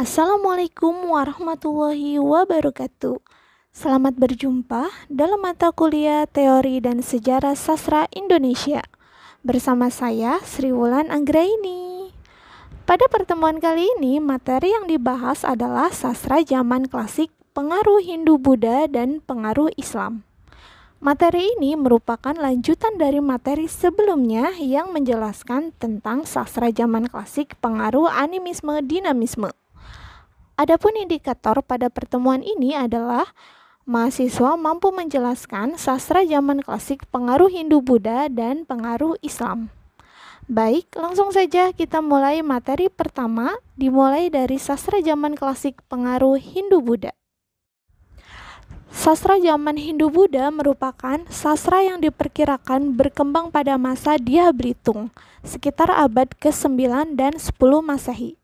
Assalamualaikum warahmatullahi wabarakatuh. Selamat berjumpa dalam mata kuliah Teori dan Sejarah Sastra Indonesia bersama saya Sri Wulan Anggraini. Pada pertemuan kali ini, materi yang dibahas adalah sastra zaman klasik, pengaruh Hindu-Buddha dan pengaruh Islam. Materi ini merupakan lanjutan dari materi sebelumnya yang menjelaskan tentang sastra zaman klasik, pengaruh animisme, dinamisme. Adapun indikator pada pertemuan ini adalah mahasiswa mampu menjelaskan sastra zaman klasik, pengaruh Hindu-Buddha, dan pengaruh Islam. Baik, langsung saja kita mulai materi pertama, dimulai dari sastra zaman klasik, pengaruh Hindu-Buddha. Sastra zaman Hindu-Buddha merupakan sastra yang diperkirakan berkembang pada masa Dia Belitung, sekitar abad ke-9 dan 10 Masehi.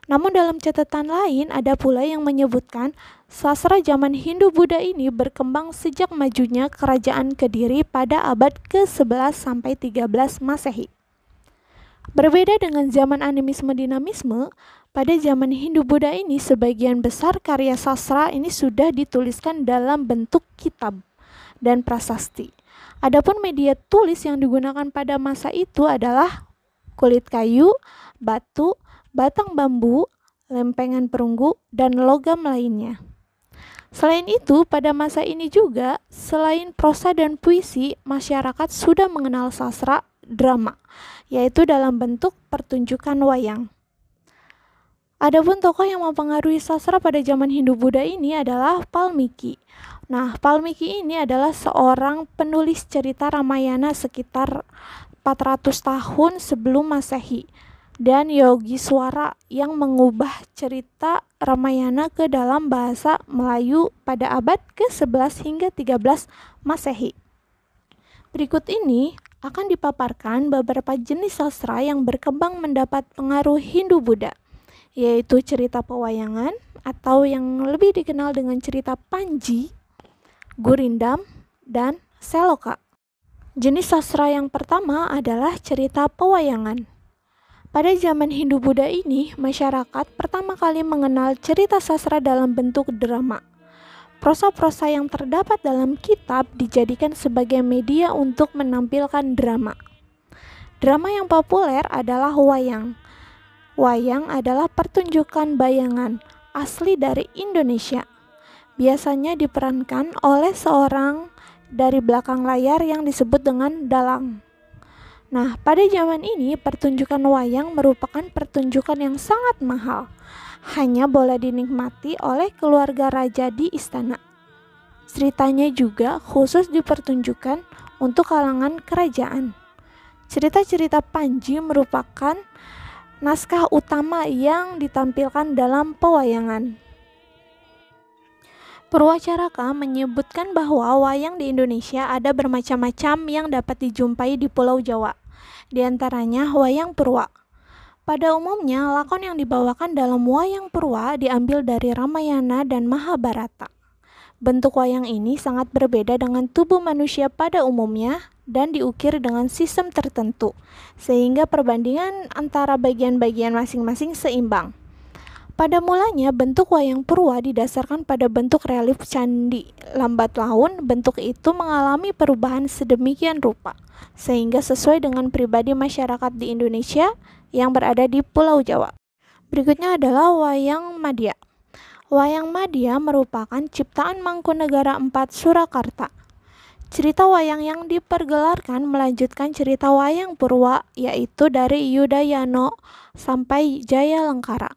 Namun dalam catatan lain ada pula yang menyebutkan sastra zaman Hindu-Buddha ini berkembang sejak majunya kerajaan Kediri pada abad ke-11 sampai 13 Masehi. Berbeda dengan zaman animisme-dinamisme, pada zaman Hindu-Buddha ini sebagian besar karya sastra ini sudah dituliskan dalam bentuk kitab dan prasasti. Adapun media tulis yang digunakan pada masa itu adalah kulit kayu, batu, batang bambu, lempengan perunggu, dan logam lainnya. Selain itu, pada masa ini juga, selain prosa dan puisi, masyarakat sudah mengenal sastra drama, yaitu dalam bentuk pertunjukan wayang. Adapun tokoh yang mempengaruhi sastra pada zaman Hindu-Buddha ini adalah Valmiki. Nah, Valmiki ini adalah seorang penulis cerita Ramayana sekitar 400 tahun sebelum Masehi, dan Yogiswara yang mengubah cerita Ramayana ke dalam bahasa Melayu pada abad ke-11 hingga 13 Masehi. Berikut ini akan dipaparkan beberapa jenis sastra yang berkembang mendapat pengaruh Hindu-Buddha, yaitu cerita pewayangan atau yang lebih dikenal dengan cerita Panji, Gurindam, dan Seloka. Jenis sastra yang pertama adalah cerita pewayangan. Pada zaman Hindu-Buddha ini, masyarakat pertama kali mengenal cerita sastra dalam bentuk drama. Prosa-prosa yang terdapat dalam kitab dijadikan sebagai media untuk menampilkan drama. Drama yang populer adalah wayang. Wayang adalah pertunjukan bayangan asli dari Indonesia. Biasanya diperankan oleh seorang dari belakang layar yang disebut dengan dalang. Nah, pada zaman ini pertunjukan wayang merupakan pertunjukan yang sangat mahal. Hanya boleh dinikmati oleh keluarga raja di istana. Ceritanya juga khusus dipertunjukkan untuk kalangan kerajaan. Cerita-cerita Panji merupakan naskah utama yang ditampilkan dalam pewayangan. Purwacaraka menyebutkan bahwa wayang di Indonesia ada bermacam-macam yang dapat dijumpai di Pulau Jawa. Di antaranya wayang Purwa. Pada umumnya, lakon yang dibawakan dalam wayang Purwa diambil dari Ramayana dan Mahabharata. Bentuk wayang ini sangat berbeda dengan tubuh manusia pada umumnya dan diukir dengan sistem tertentu, sehingga perbandingan antara bagian-bagian masing-masing seimbang. Pada mulanya, bentuk wayang Purwa didasarkan pada bentuk relief candi. Lambat laun, bentuk itu mengalami perubahan sedemikian rupa, sehingga sesuai dengan pribadi masyarakat di Indonesia yang berada di Pulau Jawa. Berikutnya adalah wayang Madya. Wayang Madya merupakan ciptaan Mangkunegara IV Surakarta. Cerita wayang yang dipergelarkan melanjutkan cerita wayang Purwa, yaitu dari Yudayana sampai Jaya Lengkara.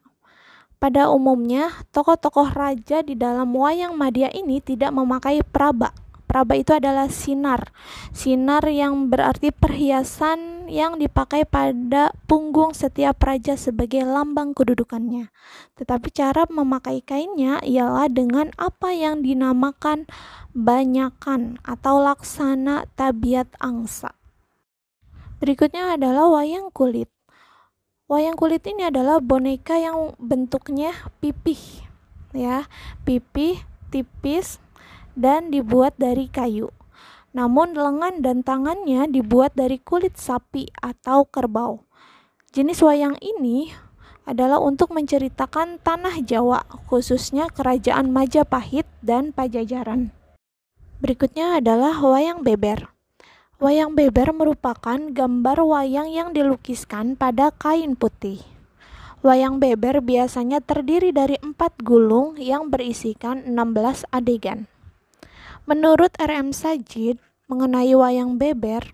Pada umumnya, tokoh-tokoh raja di dalam wayang Madya ini tidak memakai praba. Praba itu adalah sinar. Sinar yang berarti perhiasan yang dipakai pada punggung setiap raja sebagai lambang kedudukannya. Tetapi cara memakai kainnya ialah dengan apa yang dinamakan banyakan atau laksana tabiat angsa. Berikutnya adalah wayang kulit. Wayang kulit ini adalah boneka yang bentuknya pipih, ya, pipih tipis dan dibuat dari kayu. Namun lengan dan tangannya dibuat dari kulit sapi atau kerbau. Jenis wayang ini adalah untuk menceritakan tanah Jawa, khususnya Kerajaan Majapahit dan Pajajaran. Berikutnya adalah wayang beber. Wayang beber merupakan gambar wayang yang dilukiskan pada kain putih. Wayang beber biasanya terdiri dari 4 gulung yang berisikan 16 adegan. Menurut R.M. Sajid mengenai wayang beber,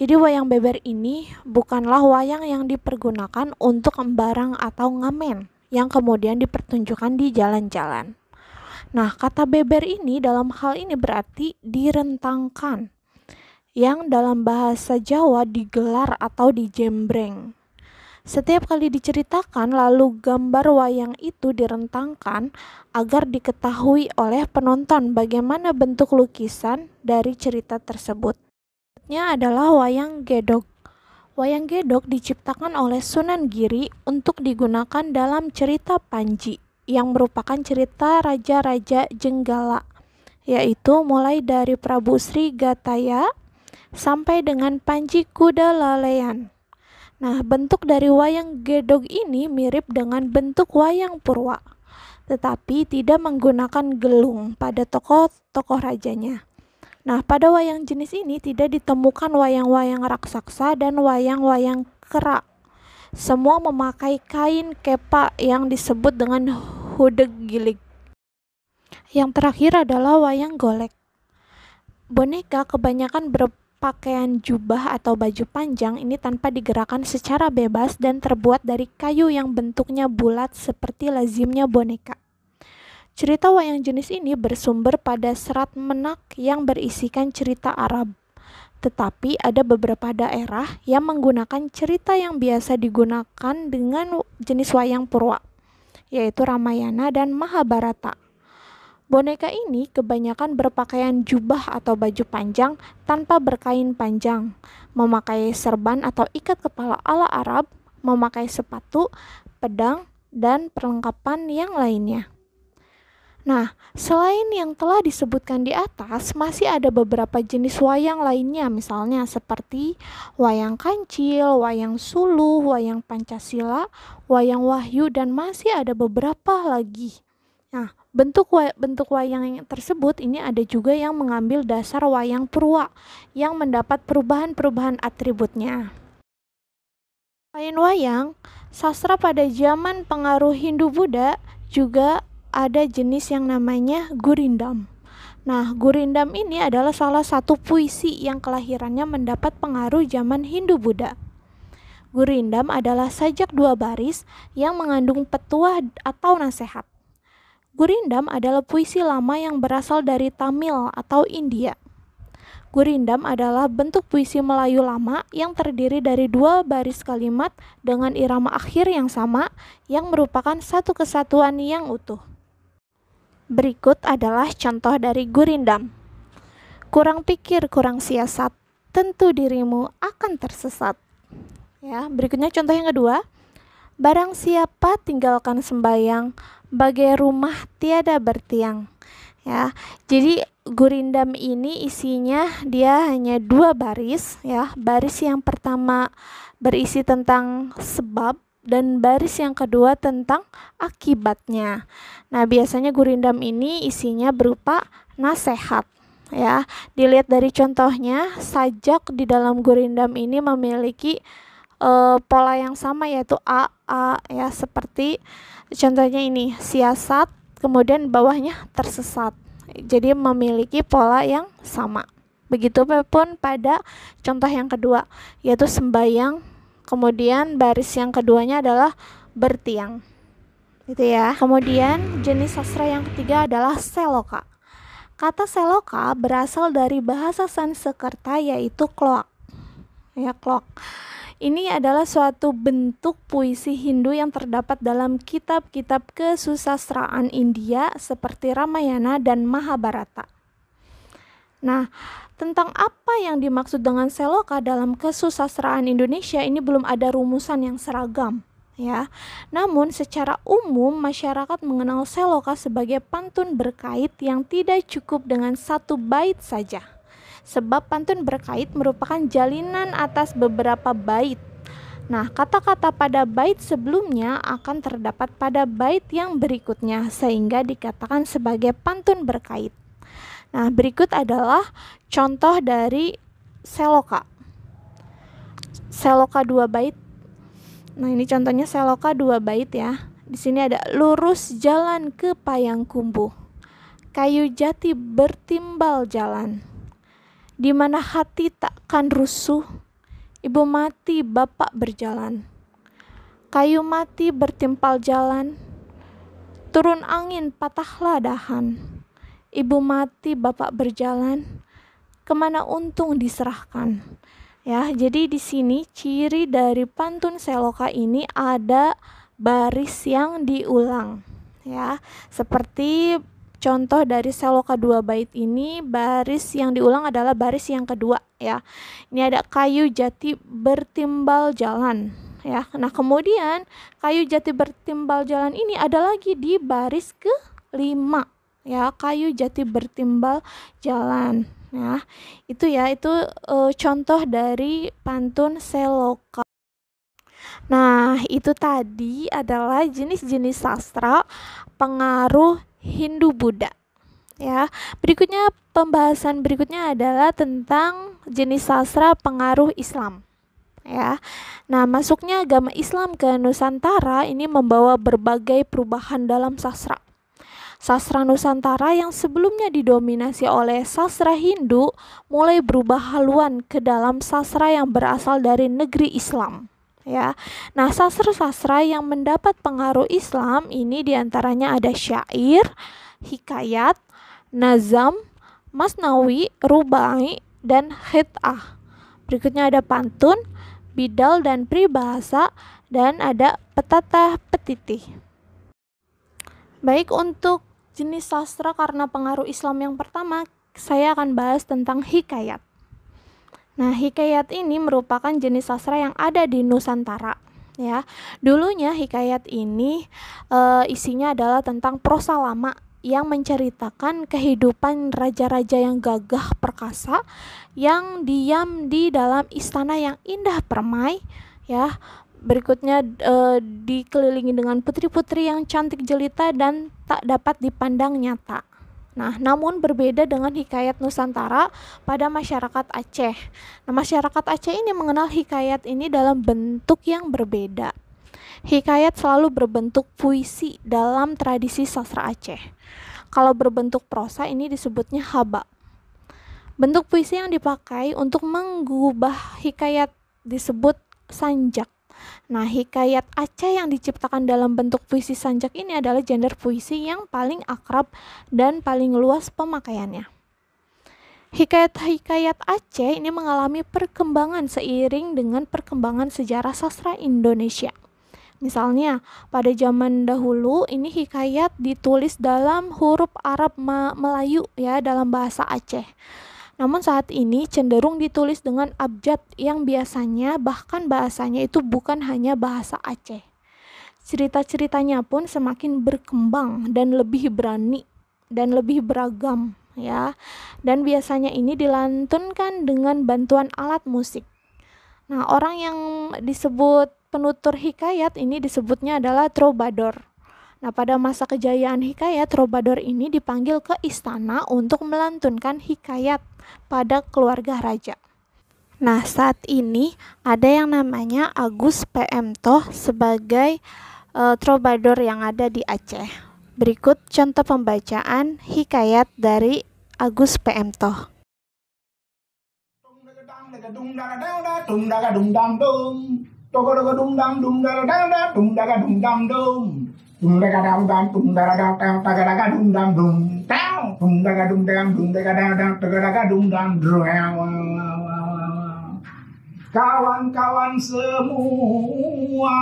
jadi wayang beber ini bukanlah wayang yang dipergunakan untuk barang atau ngamen yang kemudian dipertunjukkan di jalan-jalan. Nah, kata beber ini dalam hal ini berarti direntangkan, yang dalam bahasa Jawa digelar atau dijembreng. Setiap kali diceritakan, lalu gambar wayang itu direntangkan agar diketahui oleh penonton bagaimana bentuk lukisan dari cerita tersebut. Berikutnya adalah wayang gedog. Wayang gedog diciptakan oleh Sunan Giri untuk digunakan dalam cerita Panji, yang merupakan cerita Raja-Raja Jenggala, yaitu mulai dari Prabu Sri Gataya sampai dengan Panji Kuda Lalean. Nah, bentuk dari wayang gedog ini mirip dengan bentuk wayang purwa, tetapi tidak menggunakan gelung pada tokoh-tokoh rajanya. Nah, pada wayang jenis ini tidak ditemukan wayang-wayang raksasa dan wayang-wayang kera. Semua memakai kain kepa yang disebut dengan hudeg gilig. Yang terakhir adalah wayang golek. Boneka kebanyakan berpakaian jubah atau baju panjang ini tanpa digerakkan secara bebas dan terbuat dari kayu yang bentuknya bulat seperti lazimnya boneka. Cerita wayang jenis ini bersumber pada serat menak yang berisikan cerita Arab. Tetapi ada beberapa daerah yang menggunakan cerita yang biasa digunakan dengan jenis wayang purwa, yaitu Ramayana dan Mahabharata. Boneka ini kebanyakan berpakaian jubah atau baju panjang tanpa berkain panjang, memakai serban atau ikat kepala ala Arab, memakai sepatu, pedang, dan perlengkapan yang lainnya. Nah, selain yang telah disebutkan di atas, masih ada beberapa jenis wayang lainnya, misalnya seperti wayang kancil, wayang suluh, wayang Pancasila, wayang wahyu, dan masih ada beberapa lagi. Nah, bentuk wayang tersebut ini ada juga yang mengambil dasar wayang purwa yang mendapat perubahan-perubahan atributnya. Selain wayang, sastra pada zaman pengaruh Hindu-Buddha juga ada jenis yang namanya gurindam. Nah, gurindam ini adalah salah satu puisi yang kelahirannya mendapat pengaruh zaman Hindu-Buddha. Gurindam adalah sajak 2 baris yang mengandung petuah atau nasihat. Gurindam adalah puisi lama yang berasal dari Tamil atau India. Gurindam adalah bentuk puisi Melayu lama yang terdiri dari 2 baris kalimat dengan irama akhir yang sama yang merupakan satu kesatuan yang utuh. Berikut adalah contoh dari gurindam. Kurang pikir, kurang siasat, tentu dirimu akan tersesat. Ya, berikutnya contoh yang kedua. Barang siapa tinggalkan sembayang, bagai rumah tiada bertiang. Ya, jadi gurindam ini isinya dia hanya 2 baris, ya. Baris yang pertama berisi tentang sebab dan baris yang kedua tentang akibatnya. Nah, biasanya gurindam ini isinya berupa nasihat, ya. Dilihat dari contohnya, sajak di dalam gurindam ini memiliki pola yang sama, yaitu A, ya, seperti contohnya ini, siasat, kemudian bawahnya tersesat. Jadi memiliki pola yang sama. Begitupun pada contoh yang kedua, yaitu sembayang, kemudian baris yang keduanya adalah bertiang. Gitu ya. Kemudian jenis sastra yang ketiga adalah seloka. Kata seloka berasal dari bahasa Sanskerta, yaitu kloak. Ya, kloak. Ini adalah suatu bentuk puisi Hindu yang terdapat dalam kitab-kitab kesusastraan India seperti Ramayana dan Mahabharata. Nah, tentang apa yang dimaksud dengan seloka dalam kesusastraan Indonesia ini belum ada rumusan yang seragam, ya. Namun secara umum masyarakat mengenal seloka sebagai pantun berkait yang tidak cukup dengan 1 bait saja. Sebab pantun berkait merupakan jalinan atas beberapa bait. Nah, kata-kata pada bait sebelumnya akan terdapat pada bait yang berikutnya sehingga dikatakan sebagai pantun berkait. Nah, berikut adalah contoh dari seloka. Seloka 2 bait. Nah, ini contohnya seloka 2 bait ya. Di sini ada lurus jalan ke Payangkumbuh. Kayu jati bertimbal jalan. Di mana hati takkan rusuh. Ibu mati, bapak berjalan. Kayu mati bertimpal jalan. Turun angin, patahlah dahan. Ibu mati, bapak berjalan. Kemana untung diserahkan. Ya, jadi di sini ciri dari pantun seloka ini ada baris yang diulang. Ya, seperti contoh dari seloka 2 bait ini, baris yang diulang adalah baris yang kedua ya. Ini ada kayu jati bertimbal jalan ya. Nah, kemudian kayu jati bertimbal jalan ini ada lagi di baris ke-5 ya, kayu jati bertimbal jalan ya. Itu contoh dari pantun seloka. Nah, itu tadi adalah jenis-jenis sastra pengaruh Hindu-Buddha. Ya, pembahasan berikutnya adalah tentang jenis sastra pengaruh Islam. Ya. Nah, masuknya agama Islam ke Nusantara ini membawa berbagai perubahan dalam sastra. Sastra Nusantara yang sebelumnya didominasi oleh sastra Hindu mulai berubah haluan ke dalam sastra yang berasal dari negeri Islam. Ya. Nah, sastra-sastra yang mendapat pengaruh Islam ini diantaranya ada syair, hikayat, nazam, masnawi, rubai, dan khit'ah. Berikutnya ada pantun, bidal dan pribahasa, dan ada petatah petitih. Baik, untuk jenis sastra karena pengaruh Islam yang pertama, saya akan bahas tentang hikayat. Nah, hikayat ini merupakan jenis sastra yang ada di Nusantara. Ya, dulunya hikayat ini isinya adalah tentang prosa lama yang menceritakan kehidupan raja-raja yang gagah perkasa yang diam di dalam istana yang indah permai ya. Berikutnya dikelilingi dengan putri-putri yang cantik jelita dan tak dapat dipandang nyata. Nah, namun berbeda dengan hikayat Nusantara pada masyarakat Aceh. Nah, masyarakat Aceh ini mengenal hikayat ini dalam bentuk yang berbeda. Hikayat selalu berbentuk puisi dalam tradisi sastra Aceh. Kalau berbentuk prosa ini disebutnya haba. Bentuk puisi yang dipakai untuk mengubah hikayat disebut sanjak. Nah, hikayat Aceh yang diciptakan dalam bentuk puisi sanjak ini adalah genre puisi yang paling akrab dan paling luas pemakaiannya. Hikayat-hikayat Aceh ini mengalami perkembangan seiring dengan perkembangan sejarah sastra Indonesia. Misalnya, pada zaman dahulu ini hikayat ditulis dalam huruf Arab Melayu ya, dalam bahasa Aceh. Namun saat ini cenderung ditulis dengan abjad yang biasanya bahkan bahasanya itu bukan hanya bahasa Aceh. Cerita-ceritanya pun semakin berkembang dan lebih berani dan lebih beragam ya. Dan biasanya ini dilantunkan dengan bantuan alat musik. Nah, orang yang disebut penutur hikayat ini disebutnya adalah troubadour. Nah, pada masa kejayaan hikayat, troubadour ini dipanggil ke istana untuk melantunkan hikayat pada keluarga raja. Nah, saat ini ada yang namanya Agus PM Toh sebagai troubadour yang ada di Aceh. Berikut contoh pembacaan hikayat dari Agus PM Toh. Kawan-kawan semua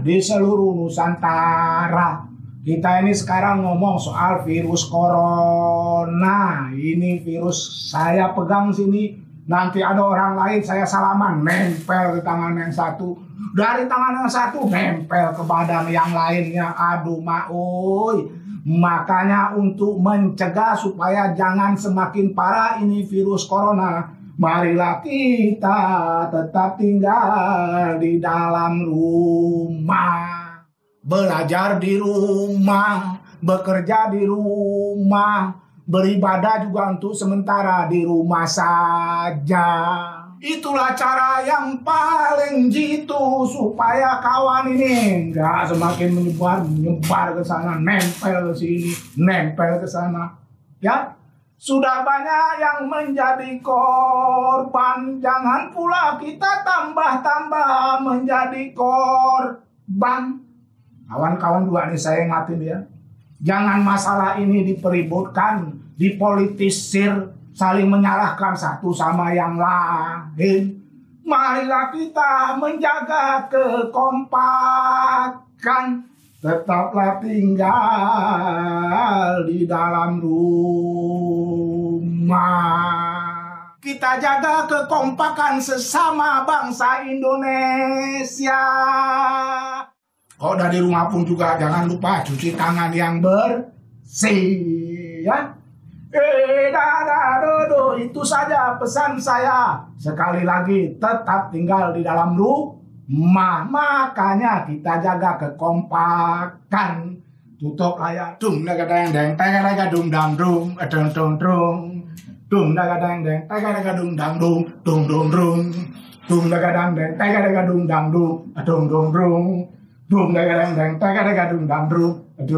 di seluruh Nusantara, kita ini sekarang ngomong soal virus corona. Ini virus saya pegang sini, nanti ada orang lain saya salaman, nempel di tangan yang satu, dari tangan yang satu nempel ke badan yang lainnya. Aduh maoy. Makanya untuk mencegah supaya jangan semakin parah ini virus corona, Marilah kita tetap tinggal di dalam rumah, belajar di rumah, bekerja di rumah, beribadah juga untuk sementara di rumah saja. Itulah cara yang paling jitu supaya kawan ini nggak semakin menyebar ke sana, nempel ke sini, nempel ke sana. Ya, sudah banyak yang menjadi korban, jangan pula kita tambah-tambah menjadi korban. Kawan-kawan juga nih saya ingatin ya, jangan masalah ini dipeributkan, dipolitisir, saling menyalahkan satu sama yang lain. Marilah kita menjaga kekompakan, tetaplah tinggal di dalam rumah. Kita jaga kekompakan sesama bangsa Indonesia. Oh, dari rumah pun juga jangan lupa cuci tangan yang bersih ya. Itu saja pesan saya. Sekali lagi, tetap tinggal di dalam rumah. Makanya kita jaga kekompakan. Tutup layar. Dung dagadang deng dagadung dang dung dung dung dung. Dung dagadang deng dagadung dang dung dung dung dung. Dung dagadang deng dagadung dang dung dung dung dung. Dung dagadang deng dagadung dang dung dung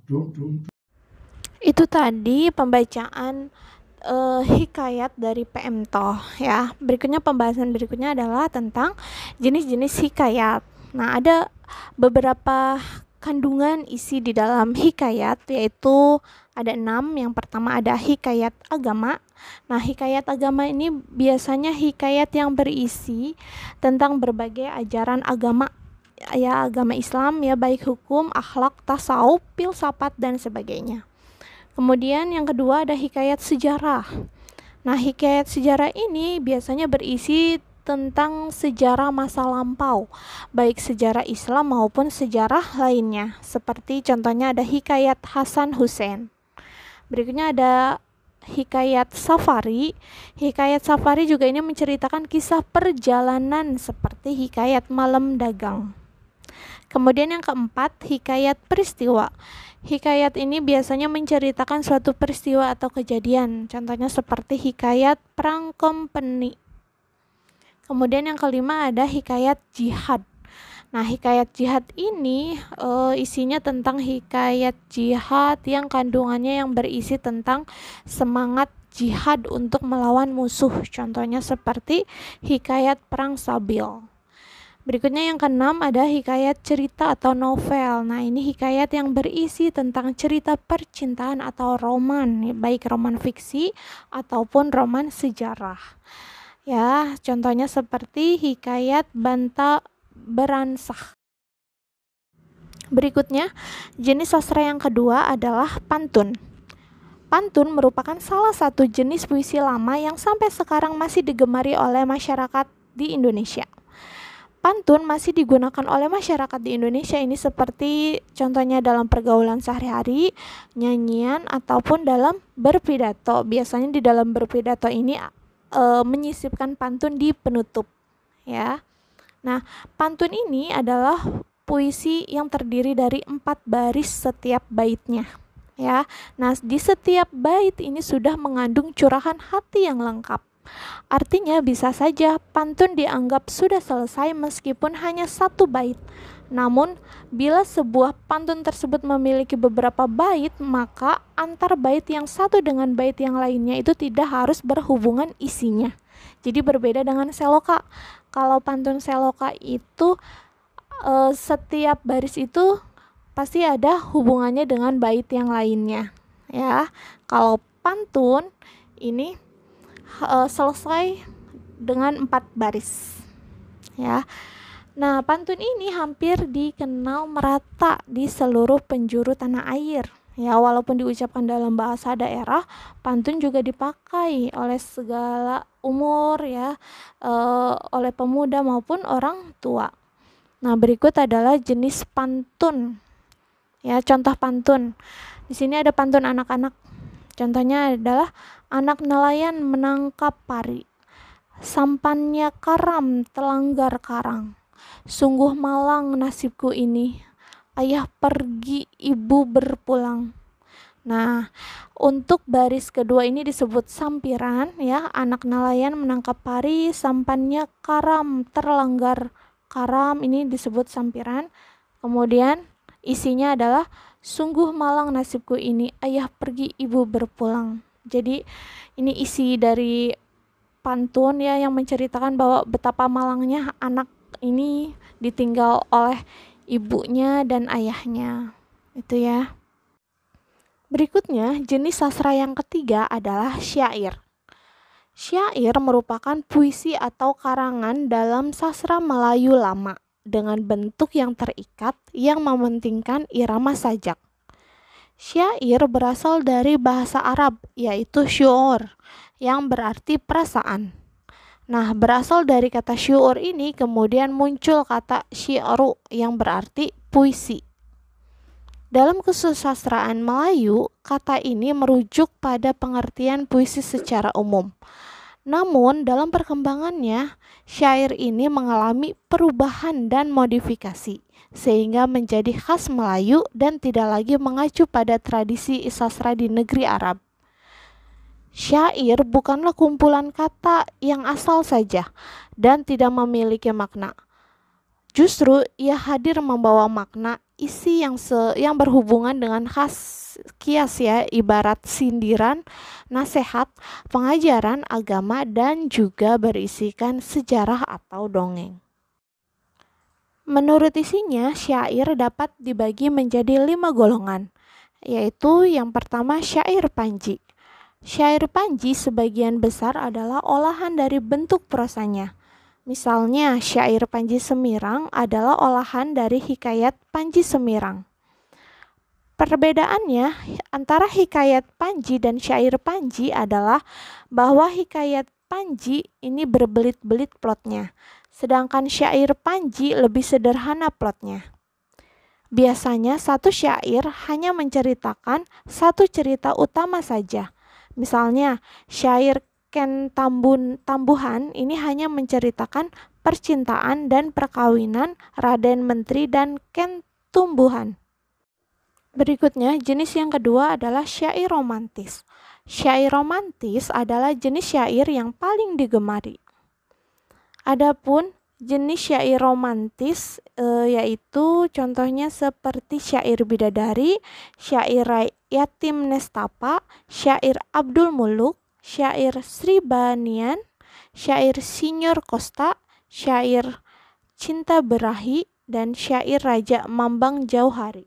dung dung. Itu tadi pembacaan hikayat dari PM Toh ya. Pembahasan berikutnya adalah tentang jenis-jenis hikayat. Nah, ada beberapa kandungan isi di dalam hikayat, yaitu ada 6. Yang pertama ada hikayat agama. Nah, hikayat agama ini biasanya hikayat yang berisi tentang berbagai ajaran agama, ya, agama Islam ya, baik hukum, akhlak, tasawuf, filsafat dan sebagainya. Kemudian yang kedua ada hikayat sejarah. Nah, hikayat sejarah ini biasanya berisi tentang sejarah masa lampau, baik sejarah Islam maupun sejarah lainnya. Seperti contohnya ada hikayat Hasan Hussein. Berikutnya ada hikayat safari. Hikayat safari juga ini menceritakan kisah perjalanan seperti hikayat malam dagang. Kemudian yang keempat, hikayat peristiwa. Hikayat ini biasanya menceritakan suatu peristiwa atau kejadian. Contohnya seperti hikayat perang kompeni. Kemudian yang kelima ada hikayat jihad. Nah, hikayat jihad ini isinya tentang hikayat jihad yang kandungannya yang berisi tentang semangat jihad untuk melawan musuh. Contohnya seperti hikayat perang Sabil. Berikutnya yang keenam ada hikayat cerita atau novel. Nah, ini hikayat yang berisi tentang cerita percintaan atau roman, baik roman fiksi ataupun roman sejarah. Ya, contohnya seperti hikayat Banta Beransah. Berikutnya, jenis sastra yang kedua adalah pantun. Pantun merupakan salah satu jenis puisi lama yang sampai sekarang masih digemari oleh masyarakat di Indonesia. Pantun masih digunakan oleh masyarakat di Indonesia ini seperti contohnya dalam pergaulan sehari-hari, nyanyian, ataupun dalam berpidato. Biasanya di dalam berpidato ini menyisipkan pantun di penutup, ya. Nah, pantun ini adalah puisi yang terdiri dari 4 baris setiap baitnya, ya. Nah, di setiap bait ini sudah mengandung curahan hati yang lengkap. Artinya bisa saja pantun dianggap sudah selesai meskipun hanya 1 bait. Namun, bila sebuah pantun tersebut memiliki beberapa bait, maka antar bait yang satu dengan bait yang lainnya itu tidak harus berhubungan isinya. Jadi berbeda dengan seloka. Kalau pantun seloka itu setiap baris itu pasti ada hubungannya dengan bait yang lainnya, ya. Kalau pantun ini selesai dengan 4 baris, ya. Nah, pantun ini hampir dikenal merata di seluruh penjuru tanah air, ya. Walaupun diucapkan dalam bahasa daerah, pantun juga dipakai oleh segala umur, ya, oleh pemuda maupun orang tua. Nah, berikut adalah jenis pantun, ya. Contoh pantun. Di sini ada pantun anak-anak. Contohnya adalah anak nelayan menangkap pari, sampannya karam telanggar karang, sungguh malang nasibku ini, ayah pergi ibu berpulang. Nah, untuk baris kedua ini disebut sampiran ya. Anak nelayan menangkap pari, sampannya karam terlanggar karam, ini disebut sampiran. Kemudian isinya adalah sungguh malang nasibku ini, ayah pergi ibu berpulang. Jadi ini isi dari pantun ya yang menceritakan bahwa betapa malangnya anak ini ditinggal oleh ibunya dan ayahnya. Itu ya. Berikutnya, jenis sastra yang ketiga adalah syair. Syair merupakan puisi atau karangan dalam sastra Melayu lama dengan bentuk yang terikat yang mementingkan irama sajak. Syair berasal dari bahasa Arab, yaitu syu'ur, yang berarti perasaan. Nah, berasal dari kata syu'ur ini kemudian muncul kata syi'ru yang berarti puisi. Dalam kesusastraan Melayu, kata ini merujuk pada pengertian puisi secara umum. Namun, dalam perkembangannya, syair ini mengalami perubahan dan modifikasi, sehingga menjadi khas Melayu dan tidak lagi mengacu pada tradisi sastra di negeri Arab. Syair bukanlah kumpulan kata yang asal saja dan tidak memiliki makna. Justru ia hadir membawa makna isi yang berhubungan dengan khas kias ya, ibarat sindiran, nasihat, pengajaran agama dan juga berisikan sejarah atau dongeng. Menurut isinya, syair dapat dibagi menjadi 5 golongan, yaitu yang pertama syair panji. Syair panji sebagian besar adalah olahan dari bentuk prosanya. Misalnya, syair Panji Semirang adalah olahan dari hikayat Panji Semirang. Perbedaannya antara hikayat Panji dan syair Panji adalah bahwa hikayat Panji ini berbelit-belit plotnya, sedangkan syair Panji lebih sederhana plotnya. Biasanya satu syair hanya menceritakan satu cerita utama saja. Misalnya, syair Ken Tambuhan ini hanya menceritakan percintaan dan perkawinan Raden Menteri dan Ken Tumbuhan. Berikutnya, jenis yang kedua adalah syair romantis. Syair romantis adalah jenis syair yang paling digemari. Adapun jenis syair romantis yaitu contohnya seperti syair bidadari, syair yatim nestapa, syair Abdul Muluk, syair Sri Banian, syair Sinyor Kosta, syair Cinta Berahi, dan syair Raja Mambang Jauhari.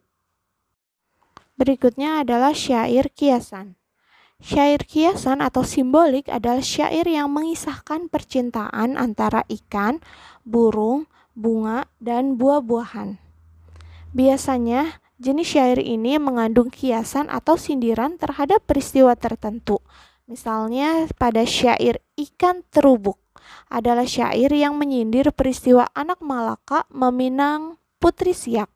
Berikutnya adalah syair kiasan. Syair kiasan atau simbolik adalah syair yang mengisahkan percintaan antara ikan, burung, bunga, dan buah-buahan. Biasanya, jenis syair ini mengandung kiasan atau sindiran terhadap peristiwa tertentu. Misalnya pada syair Ikan Terubuk adalah syair yang menyindir peristiwa anak Malaka meminang Putri Siak.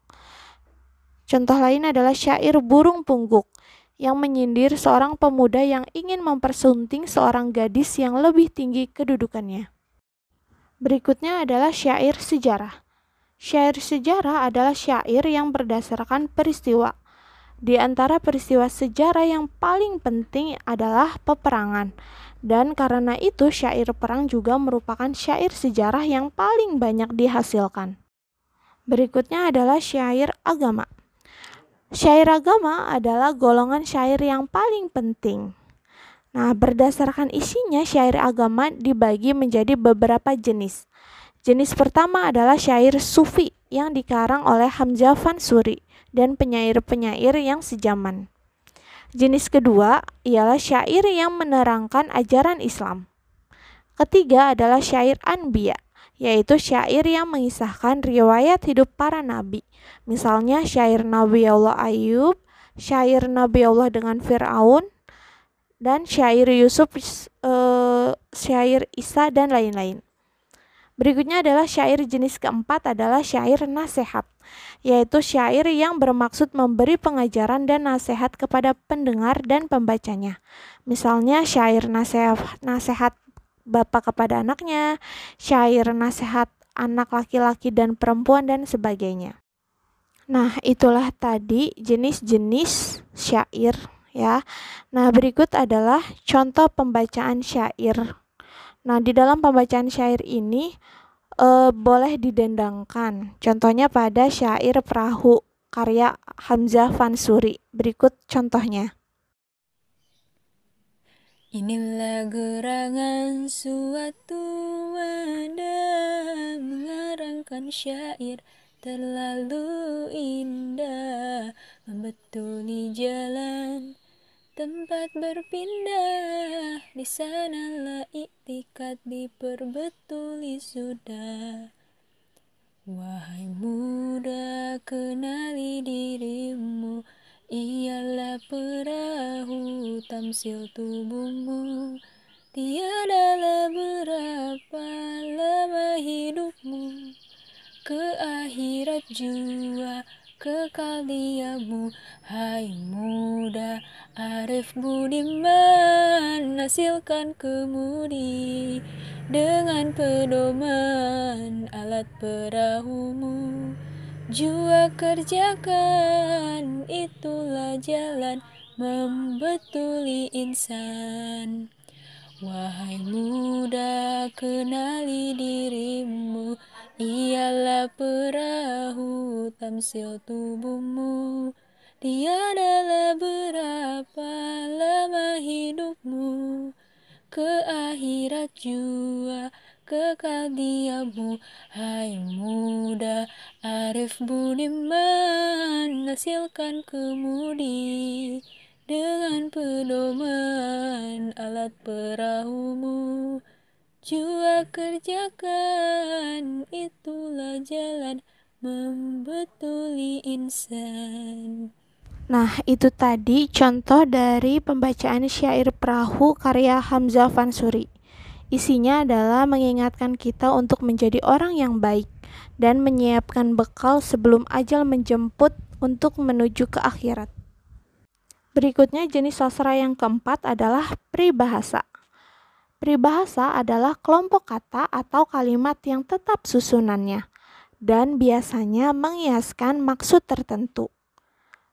Contoh lain adalah syair Burung Pungguk yang menyindir seorang pemuda yang ingin mempersunting seorang gadis yang lebih tinggi kedudukannya. Berikutnya adalah syair sejarah. Syair sejarah adalah syair yang berdasarkan peristiwa. Di antara peristiwa sejarah yang paling penting adalah peperangan. Dan karena itu syair perang juga merupakan syair sejarah yang paling banyak dihasilkan. Berikutnya adalah syair agama. Syair agama adalah golongan syair yang paling penting. Nah, berdasarkan isinya syair agama dibagi menjadi beberapa jenis. Jenis pertama adalah syair sufi yang dikarang oleh Hamzah Fansuri dan penyair-penyair yang sejaman. Jenis kedua ialah syair yang menerangkan ajaran Islam. Ketiga adalah syair anbiya, yaitu syair yang mengisahkan riwayat hidup para nabi. Misalnya syair Nabi Allah Ayub, syair Nabi Allah dengan Fir'aun, dan syair Yusuf, syair Isa, dan lain-lain. Berikutnya adalah syair jenis keempat adalah syair nasihat, yaitu syair yang bermaksud memberi pengajaran dan nasihat kepada pendengar dan pembacanya. Misalnya syair nasihat bapak kepada anaknya, syair nasihat anak laki-laki dan perempuan, dan sebagainya. Nah, itulah tadi jenis-jenis syair ya. Nah, berikut adalah contoh pembacaan syair. Nah, di dalam pembacaan syair ini boleh didendangkan. Contohnya pada syair Perahu karya Hamzah Fansuri. Berikut contohnya. Inilah gerangan suatu wadah mengarangkan syair terlalu indah, membetuli jalan tempat berpindah, di sanalah iktikat diperbetuli sudah. Wahai muda, kenali dirimu, ialah perahu tamsil tubuhmu. Tiadalah berapa lama hidupmu, ke akhirat jua kekal diamu. Hai muda, arif budiman, hasilkan kemudi dengan pedoman alat perahumu. Jua kerjakan, itulah jalan membetuli insan. Wahai muda, kenali dirimu, ialah perahu tamsil tubuhmu. Tiadalah berapa lama hidupmu, ke akhirat jua kekal diamu. Hai muda, arif budiman, hasilkan kemudi dengan pedoman alat perahumu. Jua kerjakan, itulah jalan membetuli insan. Nah, itu tadi contoh dari pembacaan syair Perahu karya Hamzah Fansuri. Isinya adalah mengingatkan kita untuk menjadi orang yang baik dan menyiapkan bekal sebelum ajal menjemput untuk menuju ke akhirat. Berikutnya jenis sastra yang keempat adalah peribahasa. Peribahasa adalah kelompok kata atau kalimat yang tetap susunannya dan biasanya mengiaskan maksud tertentu.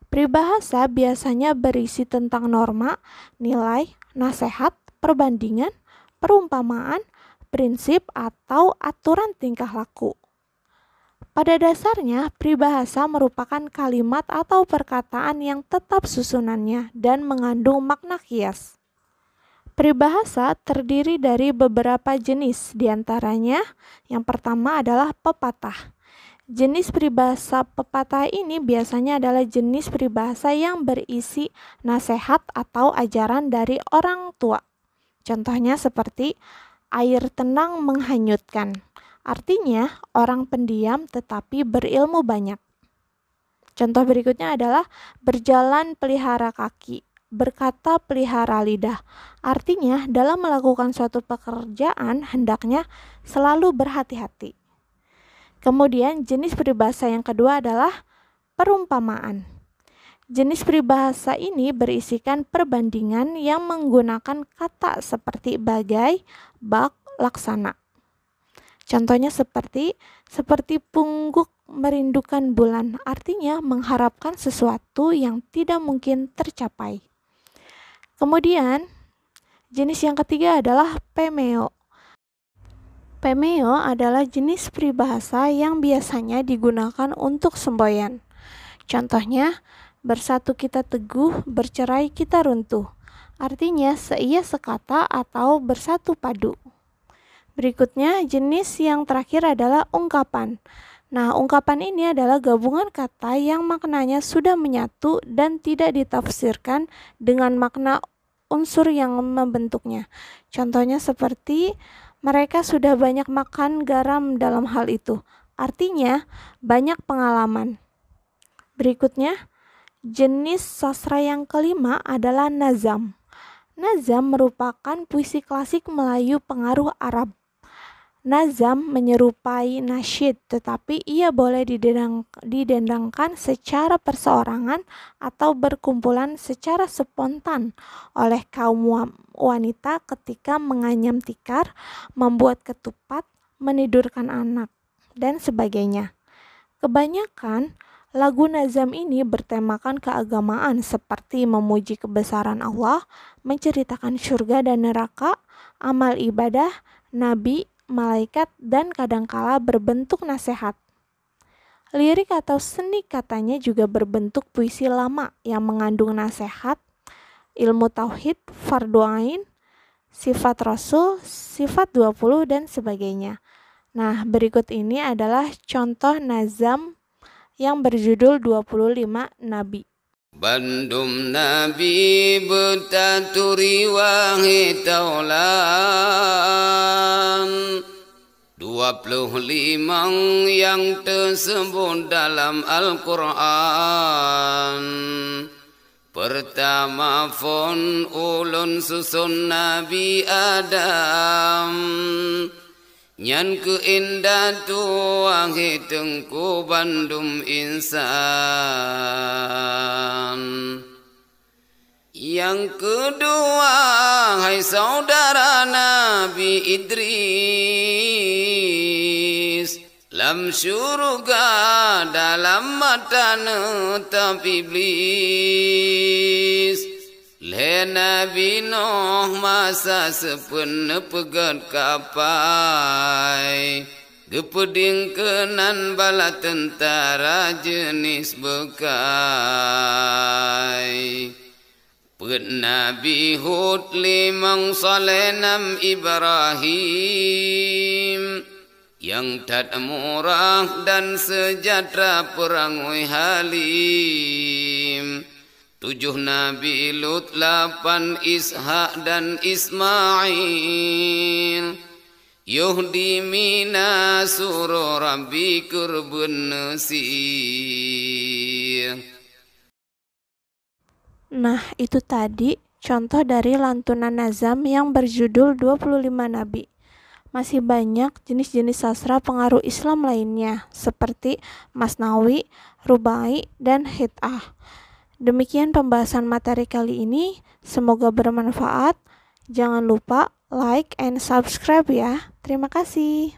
Peribahasa biasanya berisi tentang norma, nilai, nasihat, perbandingan, perumpamaan, prinsip, atau aturan tingkah laku. Pada dasarnya, peribahasa merupakan kalimat atau perkataan yang tetap susunannya dan mengandung makna kias. Peribahasa terdiri dari beberapa jenis, diantaranya yang pertama adalah pepatah. Jenis peribahasa pepatah ini biasanya adalah jenis peribahasa yang berisi nasihat atau ajaran dari orang tua. Contohnya seperti air tenang menghanyutkan. Artinya orang pendiam tetapi berilmu banyak. Contoh berikutnya adalah berjalan pelihara kaki, berkata pelihara lidah. Artinya dalam melakukan suatu pekerjaan hendaknya selalu berhati-hati. Kemudian jenis peribahasa yang kedua adalah perumpamaan. Jenis peribahasa ini berisikan perbandingan yang menggunakan kata seperti bagai, bak, laksana. Contohnya seperti pungguk merindukan bulan, artinya mengharapkan sesuatu yang tidak mungkin tercapai. Kemudian jenis yang ketiga adalah pemeo. Pemeo adalah jenis peribahasa yang biasanya digunakan untuk semboyan. Contohnya, bersatu kita teguh, bercerai kita runtuh. Artinya seia sekata atau bersatu padu. Berikutnya, jenis yang terakhir adalah ungkapan. Nah, ungkapan ini adalah gabungan kata yang maknanya sudah menyatu dan tidak ditafsirkan dengan makna unsur yang membentuknya. Contohnya seperti mereka sudah banyak makan garam dalam hal itu. Artinya banyak pengalaman. Berikutnya, jenis sastra yang kelima adalah nazam. Nazam merupakan puisi klasik Melayu pengaruh Arab. Nazam menyerupai nasyid, tetapi ia boleh didendangkan secara perseorangan atau berkumpulan secara spontan oleh kaum wanita ketika menganyam tikar, membuat ketupat, menidurkan anak, dan sebagainya. Kebanyakan lagu nazam ini bertemakan keagamaan seperti memuji kebesaran Allah, menceritakan surga dan neraka, amal ibadah, nabi, malaikat, dan kadangkala berbentuk nasihat. Lirik atau seni katanya juga berbentuk puisi lama yang mengandung nasihat, ilmu tauhid, fardu ain, sifat rasul, sifat 20 dan sebagainya. Nah, berikut ini adalah contoh nazam yang berjudul 25 Nabi. Bandum Nabi bertaturi wahai taulan 25 yang tersebut dalam Al-Quran. Pertama fon ulun susun Nabi Adam, nyan keindah tu wahai tengku bandum insan. Yang kedua hai saudara Nabi Idris, lam syurga dalam mata netap iblis. Le Nabi Nuh masa sepene pegat kapai, gepeding kenan bala tentara jenis bekai. Pet Nabi Hud limang salenam Ibrahim, yang tak murah dan sejahtera perangui halim. 7 Nabi Lut, 8 Ishak dan Ismail, Yuhdi mina suruh Rabbi kurban nasir. Nah, itu tadi contoh dari lantunan nazam yang berjudul 25 Nabi. Masih banyak jenis-jenis sastra pengaruh Islam lainnya, seperti Masnawi, Rubai, dan Hit'ah. Demikian pembahasan materi kali ini, semoga bermanfaat. Jangan lupa like and subscribe ya. Terima kasih.